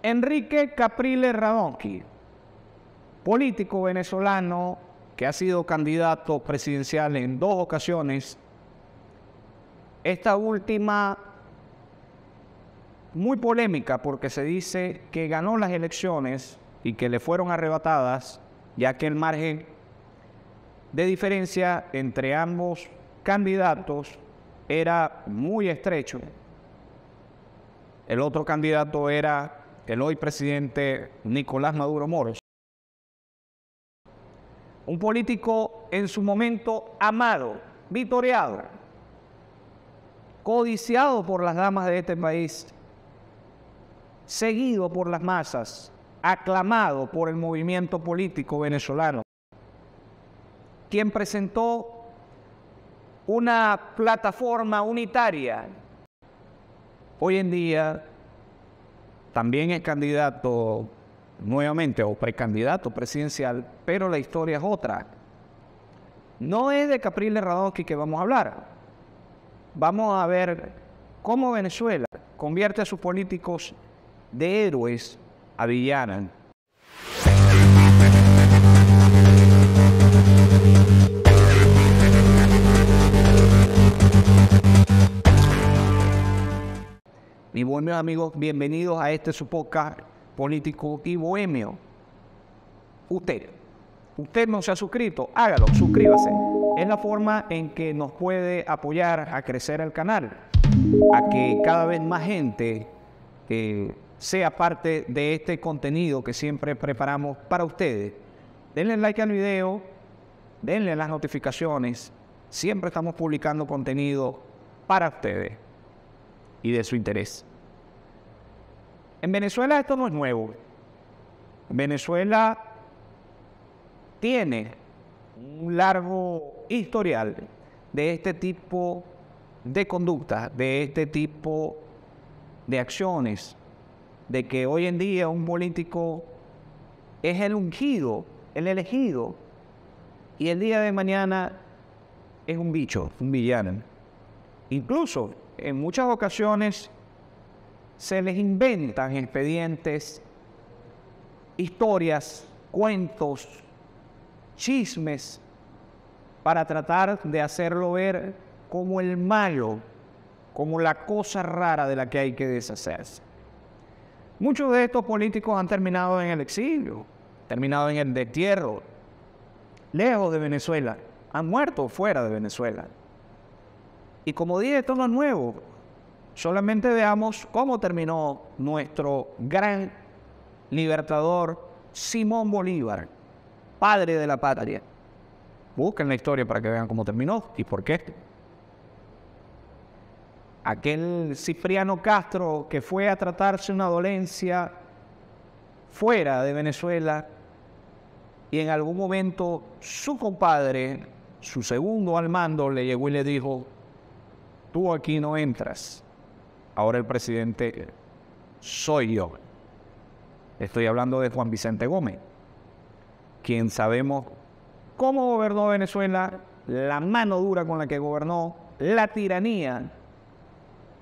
Enrique Capriles Radonsky, político venezolano que ha sido candidato presidencial en 2 ocasiones, esta última muy polémica porque se dice que ganó las elecciones y que le fueron arrebatadas, ya que el margen de diferencia entre ambos candidatos era muy estrecho. El otro candidato era el hoy presidente Nicolás Maduro Moros, un político en su momento amado, vitoreado, codiciado por las damas de este país, seguido por las masas, aclamado por el movimiento político venezolano, quien presentó una plataforma unitaria. Hoy en día también es candidato nuevamente o precandidato presidencial, pero la historia es otra. No es de Capriles Radonsky que vamos a hablar. Vamos a ver cómo Venezuela convierte a sus políticos de héroes a villanos. Mis buenos amigos, bienvenidos a su podcast político y bohemio. Usted no se ha suscrito, hágalo, suscríbase. Es la forma en que nos puede apoyar a crecer el canal, a que cada vez más gente sea parte de este contenido que siempre preparamos para ustedes. Denle like al video, denle las notificaciones. Siempre estamos publicando contenido para ustedes y de su interés. En Venezuela esto no es nuevo. Venezuela tiene un largo historial de este tipo de conductas, de este tipo de acciones, de que hoy en día un político es el ungido, el elegido, y el día de mañana es un bicho, un villano. Incluso en muchas ocasiones se les inventan expedientes, historias, cuentos, chismes, para tratar de hacerlo ver como el malo, como la cosa rara de la que hay que deshacerse. Muchos de estos políticos han terminado en el exilio, terminado en el destierro, lejos de Venezuela, han muerto fuera de Venezuela. Y como dije, esto no es nuevo. Solamente veamos cómo terminó nuestro gran libertador Simón Bolívar, padre de la patria. Busquen la historia para que vean cómo terminó y por qué. Aquel Cipriano Castro que fue a tratarse una dolencia fuera de Venezuela y en algún momento su compadre, su segundo al mando, le llegó y le dijo: tú aquí no entras. Ahora el presidente soy yo. Estoy hablando de Juan Vicente Gómez, quien sabemos cómo gobernó Venezuela, la mano dura con la que gobernó, la tiranía,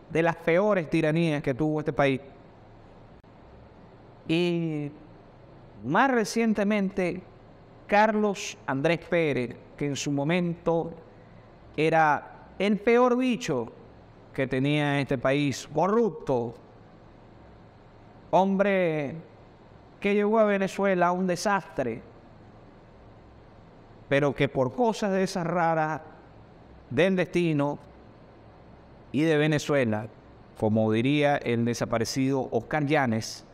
de las peores tiranías que tuvo este país. Y más recientemente, Carlos Andrés Pérez, que en su momento era el peor bicho que tenía este país, corrupto, hombre que llevó a Venezuela a un desastre, pero que por cosas de esas raras del destino y de Venezuela, como diría el desaparecido Oscar Llanes,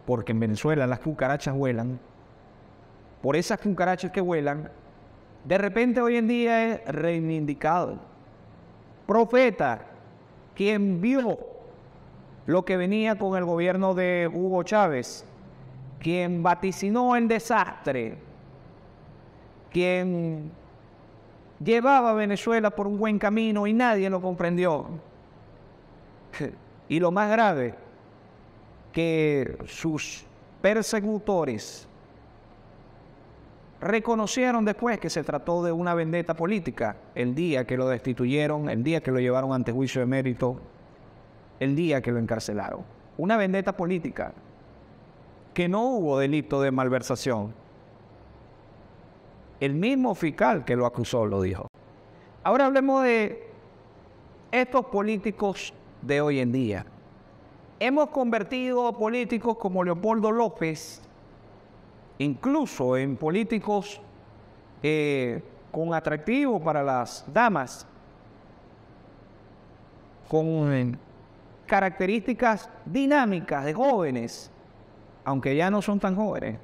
porque en Venezuela las cucarachas vuelan, por esas cucarachas que vuelan, de repente hoy en día es reivindicado. Profeta, quien vio lo que venía con el gobierno de Hugo Chávez, quien vaticinó el desastre, quien llevaba a Venezuela por un buen camino y nadie lo comprendió. Y lo más grave, que sus persecutores reconocieron después que se trató de una vendetta política el día que lo destituyeron, el día que lo llevaron ante juicio de mérito, el día que lo encarcelaron. Una vendetta política. que no hubo delito de malversación. El mismo fiscal que lo acusó lo dijo. Ahora hablemos de estos políticos de hoy en día. Hemos convertido políticos como Leopoldo López, incluso en políticos con atractivo para las damas, con características dinámicas de jóvenes, aunque ya no son tan jóvenes,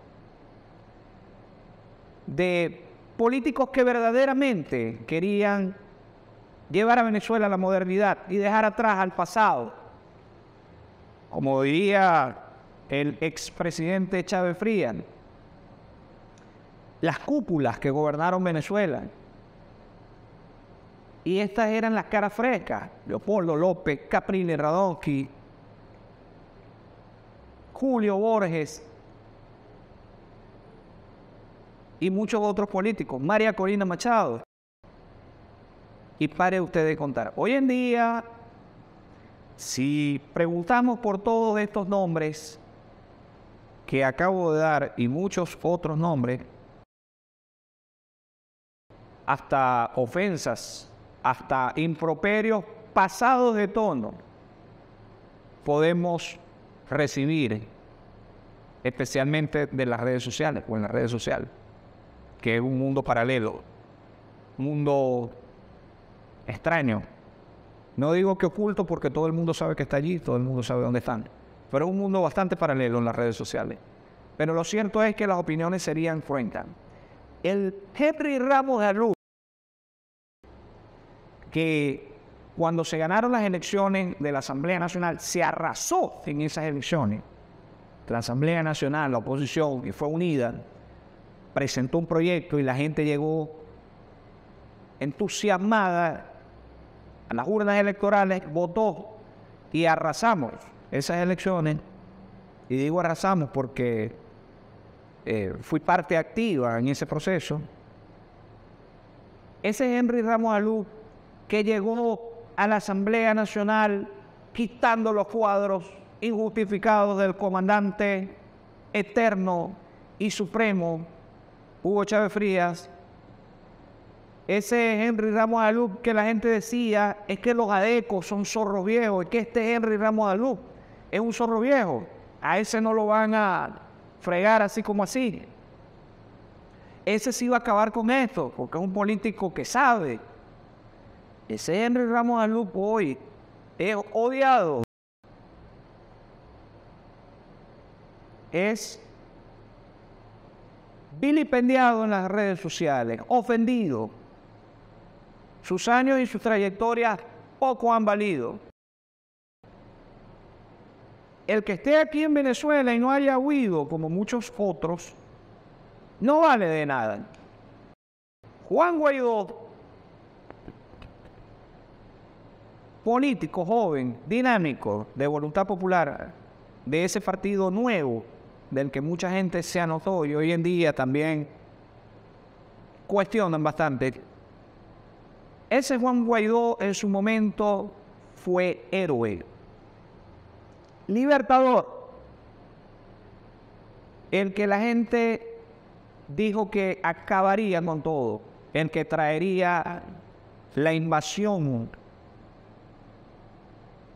de políticos que verdaderamente querían llevar a Venezuela a la modernidad y dejar atrás al pasado. Como diría el expresidente Chávez Frías, las cúpulas que gobernaron Venezuela. Y estas eran las caras frescas: Leopoldo López, Capriles Radonsky, Julio Borges y muchos otros políticos, María Corina Machado. Y pare usted de contar. Hoy en día, si preguntamos por todos estos nombres que acabo de dar y muchos otros nombres, hasta ofensas, hasta improperios pasados de tono, podemos recibir, especialmente de las redes sociales o en las redes sociales, que es un mundo paralelo, un mundo extraño. No digo que oculto porque todo el mundo sabe que está allí, todo el mundo sabe dónde están, pero es un mundo bastante paralelo en las redes sociales. Pero lo cierto es que las opiniones serían cruentas. El Henry Ramos de Arluz, que cuando se ganaron las elecciones de la Asamblea Nacional, se arrasó en esas elecciones. La Asamblea Nacional, la oposición, que fue unida, presentó un proyecto y la gente llegó entusiasmada a las urnas electorales, votó y arrasamos esas elecciones. Y digo arrasamos porque fui parte activa en ese proceso. Ese Henry Ramos de Arluz que llegó a la Asamblea Nacional quitando los cuadros injustificados del comandante eterno y supremo Hugo Chávez Frías. Ese Henry Ramos de Arluz que la gente decía es que los adecos son zorros viejos, es que este Henry Ramos de Arluz es un zorro viejo, a ese no lo van a fregar así como así. Ese sí va a acabar con esto, porque es un político que sabe. Ese Henry Ramos de Arluz hoy es odiado, es vilipendiado en las redes sociales, ofendido. Sus años y sus trayectorias poco han valido. El que esté aquí en Venezuela y no haya huido, como muchos otros, no vale de nada. Juan Guaidó, político joven, dinámico, de voluntad popular, de ese partido nuevo, del que mucha gente se anotó y hoy en día también cuestionan bastante. Ese Juan Guaidó en su momento fue héroe, libertador, el que la gente dijo que acabaría con todo, el que traería la invasión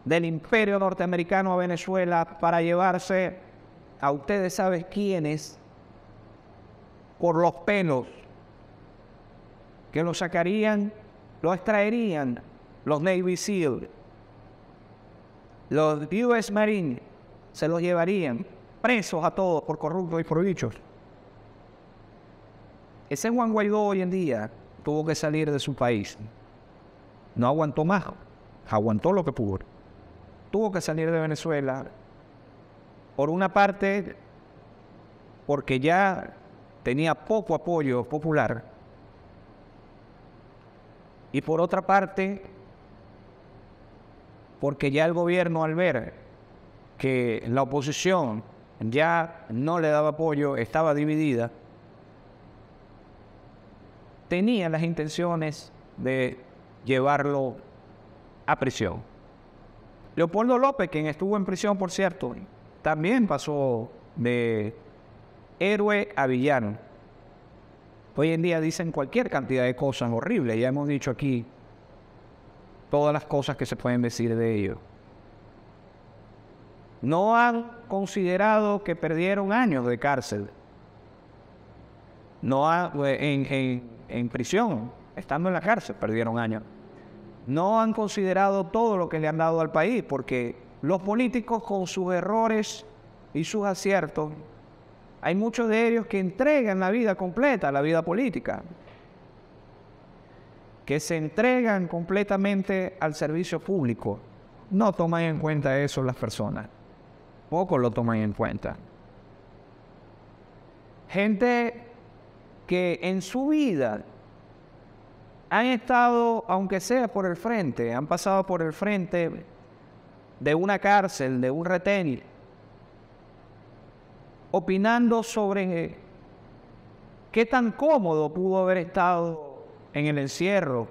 del imperio norteamericano a Venezuela para llevarse a ustedes saben quiénes por los pelos, que lo sacarían, lo extraerían los Navy SEAL, los US Marines, se los llevarían presos a todos por corruptos y por bichos. Ese Juan Guaidó hoy en día tuvo que salir de su país. No aguantó más, aguantó lo que pudo. Tuvo que salir de Venezuela, por una parte, porque ya tenía poco apoyo popular, y por otra parte, porque ya el gobierno, al ver que la oposición ya no le daba apoyo, estaba dividida, tenía las intenciones de llevarlo a prisión. Leopoldo López, quien estuvo en prisión, por cierto, también pasó de héroe a villano. Hoy en día dicen cualquier cantidad de cosas horribles. Ya hemos dicho aquí todas las cosas que se pueden decir de ellos. No han considerado que perdieron años de cárcel. En prisión, estando en la cárcel, perdieron años. No han considerado todo lo que le han dado al país, porque los políticos, con sus errores y sus aciertos, hay muchos de ellos que entregan la vida completa a la vida política, que se entregan completamente al servicio público. No toman en cuenta eso las personas. Pocos lo toman en cuenta. Gente que en su vida han estado, aunque sea por el frente, han pasado por el frente de una cárcel, de un retén, opinando sobre qué tan cómodo pudo haber estado en el encierro,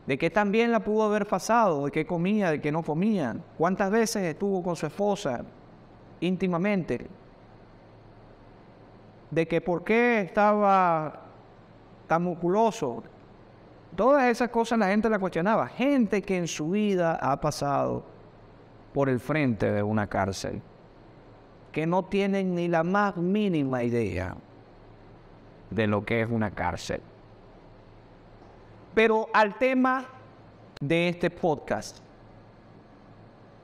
de qué tan bien la pudo haber pasado, de qué comía, de qué no comía, cuántas veces estuvo con su esposa íntimamente, de que por qué estaba tan musculoso. Todas esas cosas la gente la cuestionaba. Gente que en su vida ha pasado por el frente de una cárcel, que no tienen ni la más mínima idea de lo que es una cárcel. Pero al tema de este podcast,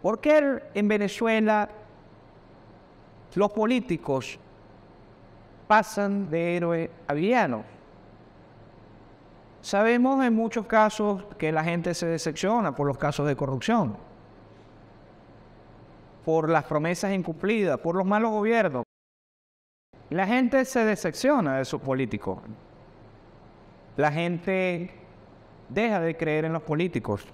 ¿por qué en Venezuela los políticos pasan de héroe a villano? Sabemos en muchos casos que la gente se decepciona por los casos de corrupción, por las promesas incumplidas, por los malos gobiernos. La gente se decepciona de sus políticos. La gente deja de creer en los políticos.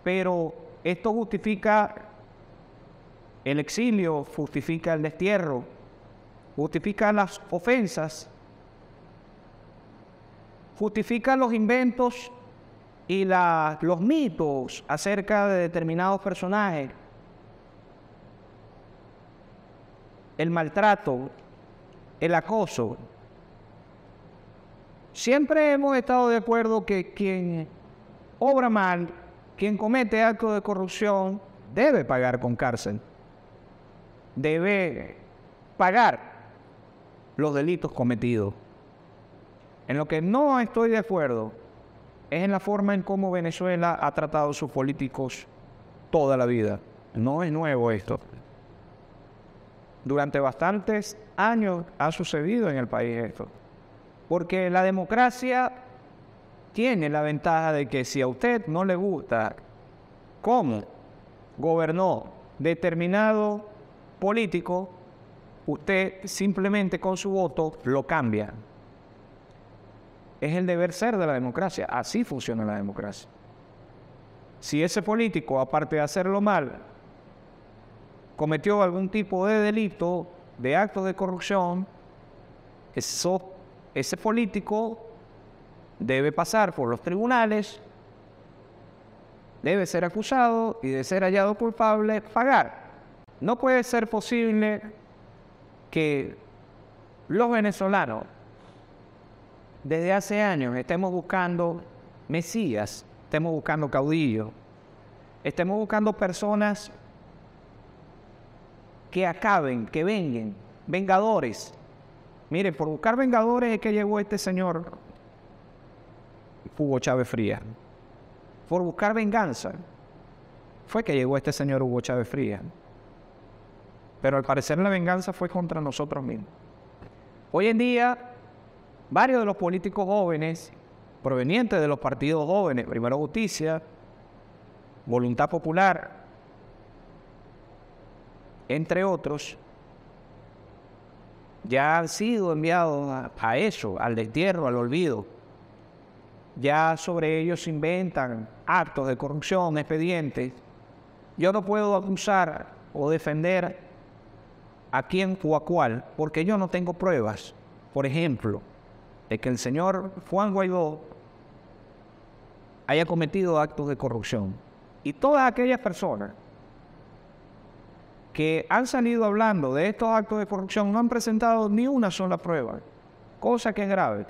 Pero esto justifica el exilio, justifica el destierro, justifica las ofensas, justifica los inventos y los mitos acerca de determinados personajes, el maltrato, el acoso. Siempre hemos estado de acuerdo que quien obra mal, quien comete actos de corrupción, debe pagar con cárcel. Debe pagar los delitos cometidos. En lo que no estoy de acuerdo es en la forma en cómo Venezuela ha tratado a sus políticos toda la vida. No es nuevo esto. Durante bastantes años ha sucedido en el país esto. Porque la democracia tiene la ventaja de que si a usted no le gusta cómo gobernó determinado político, usted simplemente con su voto lo cambia. Es el deber ser de la democracia. Así funciona la democracia. Si ese político, aparte de hacerlo mal, cometió algún tipo de delito, de actos de corrupción, ese político debe pasar por los tribunales, debe ser acusado y de ser hallado culpable, pagar. No puede ser posible que los venezolanos desde hace años estemos buscando mesías, estemos buscando caudillos, estemos buscando personas que acaben, que vengan, vengadores. Miren, por buscar vengadores es que llegó este señor Hugo Chávez Frías. Por buscar venganza fue que llegó este señor Hugo Chávez Frías. Pero al parecer la venganza fue contra nosotros mismos. Hoy en día, varios de los políticos jóvenes, provenientes de los partidos jóvenes, Primero Justicia, Voluntad Popular, entre otros, ya han sido enviados a eso, al destierro, al olvido. Ya sobre ellos se inventan actos de corrupción, expedientes. Yo no puedo acusar o defender a quién o a cuál, porque yo no tengo pruebas, por ejemplo, de que el señor Juan Guaidó haya cometido actos de corrupción. Y todas aquellas personas que han salido hablando de estos actos de corrupción no han presentado ni una sola prueba, cosa que es grave.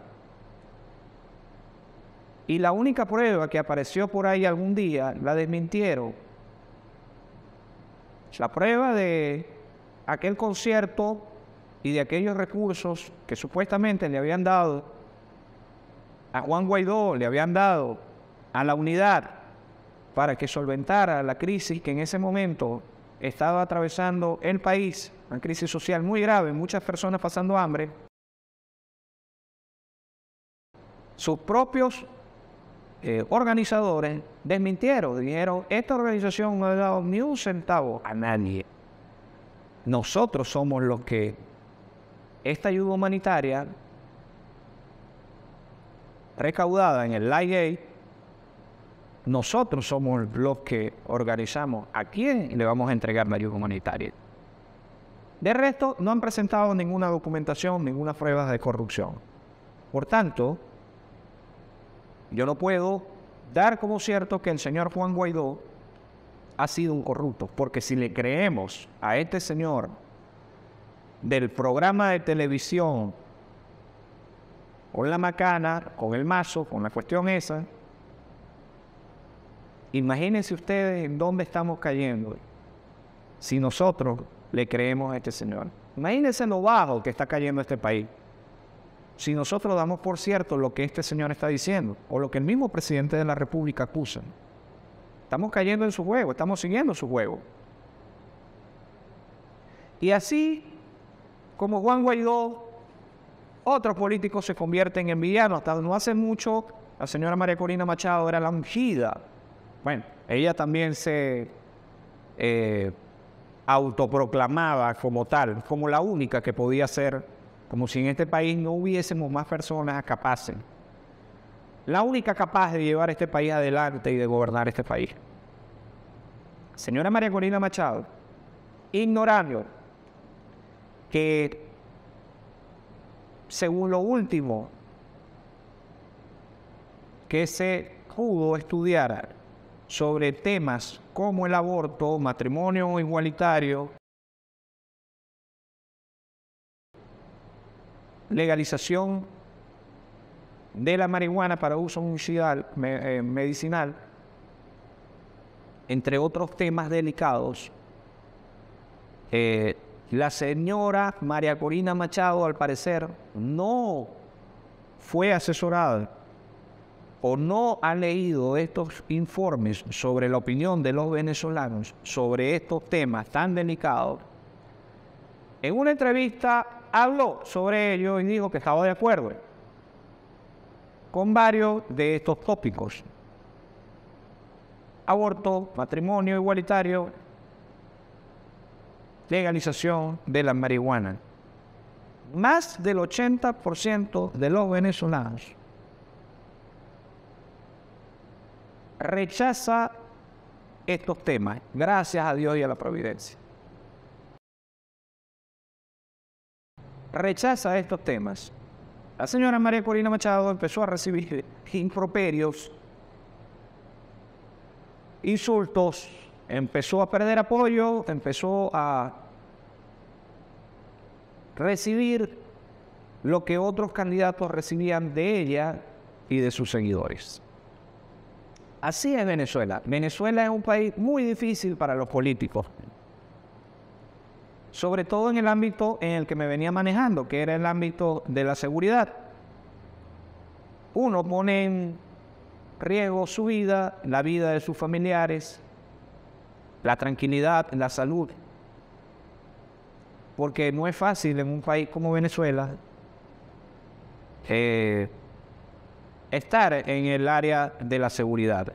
Y la única prueba que apareció por ahí algún día la desmintieron. La prueba de aquel concierto y de aquellos recursos que supuestamente le habían dado a Juan Guaidó, le habían dado a la unidad para que solventara la crisis que en ese momento estaba atravesando el país, una crisis social muy grave, muchas personas pasando hambre. Sus propios organizadores desmintieron, dijeron, esta organización no ha dado ni un centavo a nadie. Nosotros somos los que esta ayuda humanitaria recaudada en el Light Aid, nosotros somos los que organizamos a quién le vamos a entregar la ayuda humanitaria. De resto, no han presentado ninguna documentación, ninguna prueba de corrupción. Por tanto, yo no puedo dar como cierto que el señor Juan Guaidó ha sido un corrupto, porque si le creemos a este señor del programa de televisión con la macana, con el mazo, con la cuestión esa, imagínense ustedes en dónde estamos cayendo si nosotros le creemos a este señor. Imagínense lo bajo que está cayendo este país si nosotros damos por cierto lo que este señor está diciendo o lo que el mismo presidente de la República acusa. Estamos cayendo en su juego, estamos siguiendo su juego. Y así como Juan Guaidó, otros políticos se convierten en villanos. Hasta no hace mucho, la señora María Corina Machado era la ungida. Bueno, ella también se autoproclamaba como tal, como la única que podía ser, como si en este país no hubiésemos más personas capaces. La única capaz de llevar este país adelante y de gobernar este país. Señora María Corina Machado, ignorando que según lo último que se pudo estudiar sobre temas como el aborto, matrimonio igualitario, legalización de la marihuana para uso medicinal, entre otros temas delicados, la señora María Corina Machado, al parecer, no fue asesorada o no ha leído estos informes sobre la opinión de los venezolanos sobre estos temas tan delicados. En una entrevista habló sobre ello y dijo que estaba de acuerdo con varios de estos tópicos: aborto, matrimonio igualitario, legalización de la marihuana. Más del 80% de los venezolanos rechaza estos temas, gracias a Dios y a la providencia. Rechaza estos temas. La señora María Corina Machado empezó a recibir improperios, insultos, empezó a perder apoyo, empezó a recibir lo que otros candidatos recibían de ella y de sus seguidores. Así es Venezuela. Venezuela es un país muy difícil para los políticos, sobre todo en el ámbito en el que me venía manejando, que era el ámbito de la seguridad. Uno pone en riesgo su vida, la vida de sus familiares, la tranquilidad, la salud, porque no es fácil en un país como Venezuela estar en el área de la seguridad.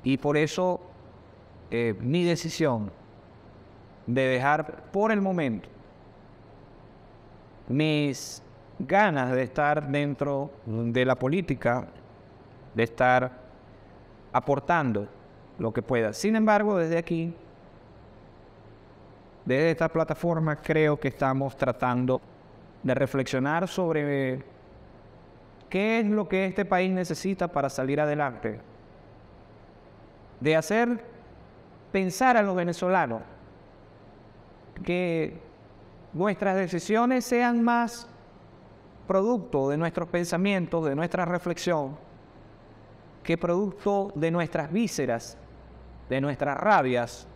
Y por eso mi decisión de dejar por el momento mis ganas de estar dentro de la política, de estar aportando lo que pueda. Sin embargo, desde aquí, desde esta plataforma, creo que estamos tratando de reflexionar sobre qué es lo que este país necesita para salir adelante, de hacer pensar a los venezolanos que nuestras decisiones sean más producto de nuestros pensamientos, de nuestra reflexión, que producto de nuestras vísceras, de nuestras rabias,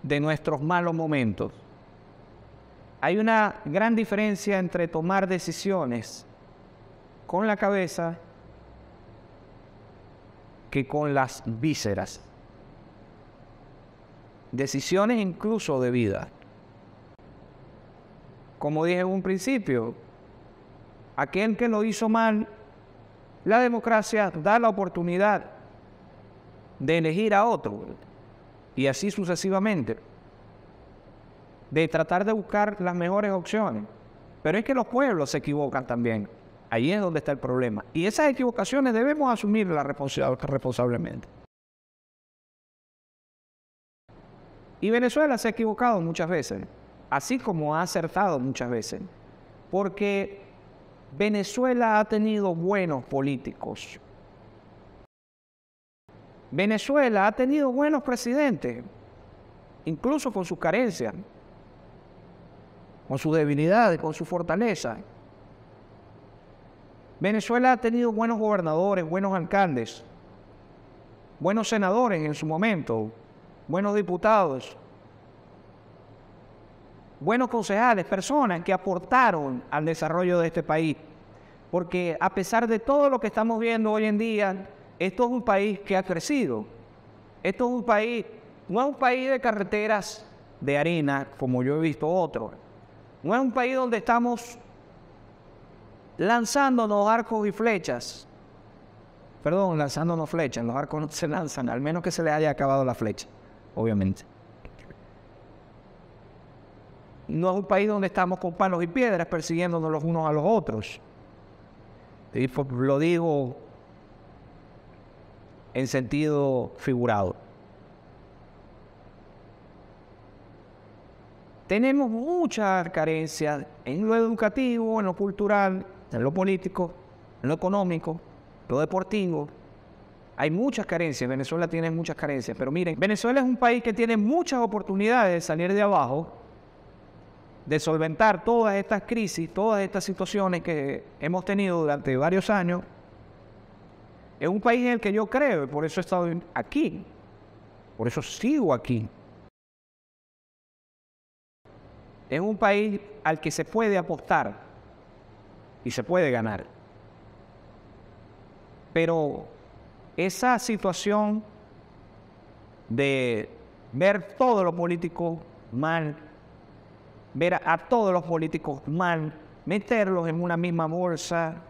de nuestros malos momentos. Hay una gran diferencia entre tomar decisiones con la cabeza que con las vísceras. Decisiones incluso de vida. Como dije en un principio, aquel que lo hizo mal, la democracia da la oportunidad de elegir a otro, y así sucesivamente, de tratar de buscar las mejores opciones. Pero es que los pueblos se equivocan también. Ahí es donde está el problema. Y esas equivocaciones debemos asumirlas responsablemente. Y Venezuela se ha equivocado muchas veces, así como ha acertado muchas veces, porque Venezuela ha tenido buenos políticos. Venezuela ha tenido buenos presidentes, incluso con sus carencias, con sus debilidades, con su fortaleza. Venezuela ha tenido buenos gobernadores, buenos alcaldes, buenos senadores en su momento, buenos diputados, buenos concejales, personas que aportaron al desarrollo de este país. Porque a pesar de todo lo que estamos viendo hoy en día, esto es un país que ha crecido. Esto es un país, no es un país de carreteras de arena, como yo he visto otros. No es un país donde estamos lanzándonos arcos y flechas. Perdón, lanzándonos flechas. Los arcos no se lanzan, al menos que se les haya acabado la flecha, obviamente. No es un país donde estamos con palos y piedras persiguiéndonos los unos a los otros. Y lo digo en sentido figurado. Tenemos muchas carencias en lo educativo, en lo cultural, en lo político, en lo económico, en lo deportivo. Hay muchas carencias. Venezuela tiene muchas carencias. Pero miren, Venezuela es un país que tiene muchas oportunidades de salir de abajo, de solventar todas estas crisis, todas estas situaciones que hemos tenido durante varios años. Es un país en el que yo creo, y por eso he estado aquí, por eso sigo aquí. Es un país al que se puede apostar y se puede ganar. Pero esa situación de ver todo lo político mal, ver a todos los políticos mal, meterlos en una misma bolsa,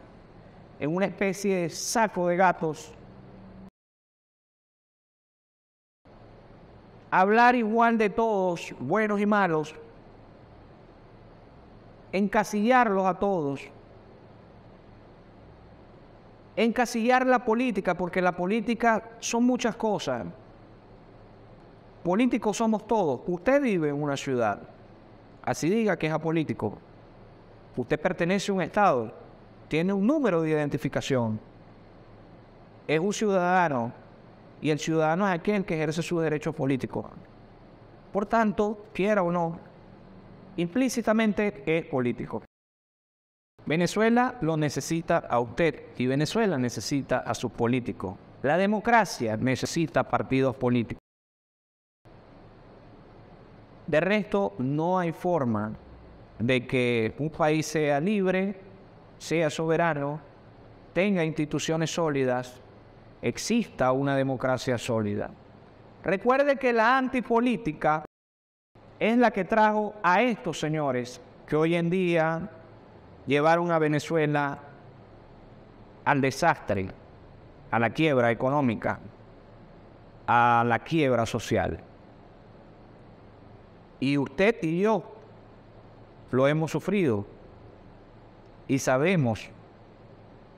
en una especie de saco de gatos, hablar igual de todos, buenos y malos, encasillarlos a todos, encasillar la política, porque la política son muchas cosas. Políticos somos todos. Usted vive en una ciudad, así diga que es apolítico. Usted pertenece a un estado, tiene un número de identificación, es un ciudadano, y el ciudadano es aquel que ejerce sus derechos políticos. Por tanto, quiera o no, implícitamente es político. Venezuela lo necesita a usted y Venezuela necesita a sus políticos. La democracia necesita partidos políticos. De resto, no hay forma de que un país sea libre, sea soberano, tenga instituciones sólidas, exista una democracia sólida. Recuerde que la antipolítica es la que trajo a estos señores que hoy en día llevaron a Venezuela al desastre, a la quiebra económica, a la quiebra social. Y usted y yo lo hemos sufrido y sabemos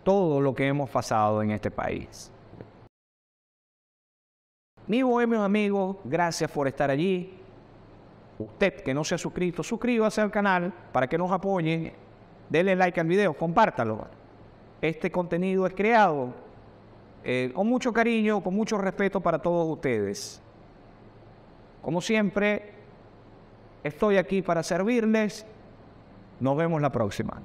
todo lo que hemos pasado en este país. Mis bohemios amigos, gracias por estar allí. Usted que no se ha suscrito, suscríbase al canal para que nos apoyen. Denle like al video, compártalo. Este contenido es creado con mucho cariño, con mucho respeto para todos ustedes. Como siempre, estoy aquí para servirles. Nos vemos la próxima.